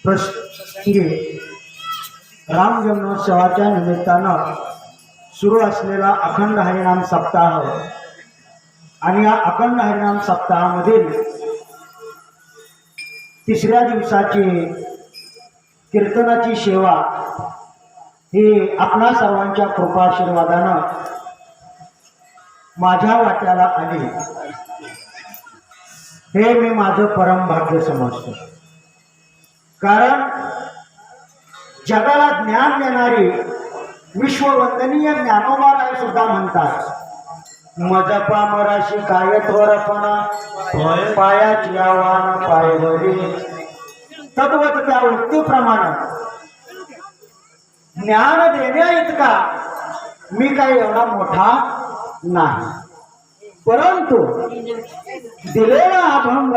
प्रसंगी राम जन्मोत्सवाच्या निमित्तानं सुरू असलेला अखंड हरिनाम सप्ताह आणि या अखंड हरिनाम सप्ताहामधील तिसऱ्या दिवसाची कीर्तनाची सेवा ही आपणा सर्वांच्या कृपाशीर्वादानं माझ्या वाट्याला आली, हे मी माझं परम भाग्य समजतो. कारण जगाला ज्ञान देणारी विश्ववंदनीय ज्ञानोबा सुद्धा म्हणतात, मजपा मराशी काय थोरपणा पायाची आव्हान पायवरी. तद्वत त्या उक्तीप्रमाणे ज्ञान देण्या इतका मी काही एवढा मोठा नाही, परंतु दिलेला अभंग,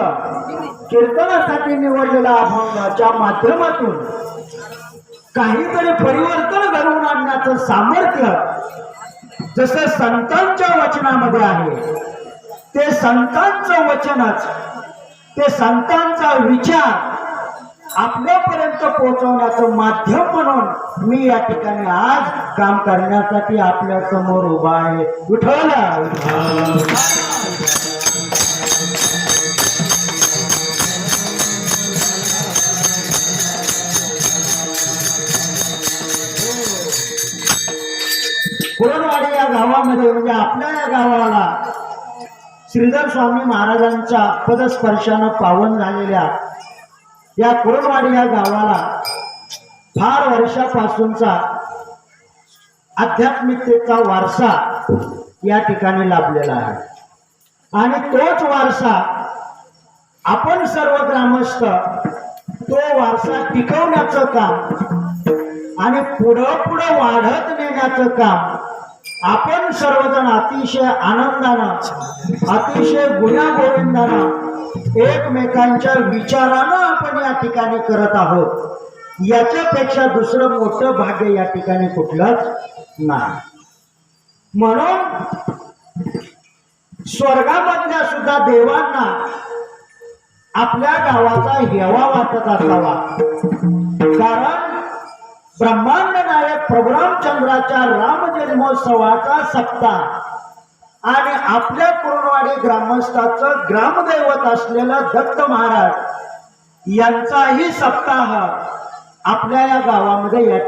कीर्तनासाठी निवडलेला अभंगाच्या माध्यमातून काहीतरी परिवर्तन घडवून आणण्याचं सामर्थ्य जसं संतांच्या वचनामध्ये आहे, ते संतांचं वचनच, ते संतांचा विचार आपल्यापर्यंत पोहोचवण्याचं माध्यम म्हणून मी या ठिकाणी आज काम करण्यासाठी आपल्या समोर उभा आहे. विठ्ठल कुरणवाडी या गावामध्ये, म्हणजे आपल्या या गावाला श्रीधर स्वामी महाराजांच्या पदस्पर्शानं पावन झालेल्या या कुरणवाडी या गावाला फार वर्षापासूनचा आध्यात्मिकतेचा वारसा या ठिकाणी लाभलेला आहे. आणि तोच वारसा आपण सर्व ग्रामस्थ तो वारसा टिकवण्याचं काम आणि पुढं वाढत नेण्याचं काम आपण सर्वजण अतिशय आनंदानं, अतिशय गुण्यागोविंदानं, एकमेकांच्या विचारानं आपण या ठिकाणी करत आहोत. याच्यापेक्षा दुसरं मोठं भाग्य या ठिकाणी कुठलंच नाही. म्हणून स्वर्गामधल्या सुद्धा देवांना आपल्या गावाचा हेवा वाटत असावा. कारण ब्रह्मांड नायक प्रभू रामचंद्राच्या राम जन्मोत्सवाचा सप्ताह आणि आपल्या कुरणवाडी ग्रामस्थाचं ग्रामदैवत असलेलं दत्त महाराज यांचाही सप्ताह आपल्या या गावामध्ये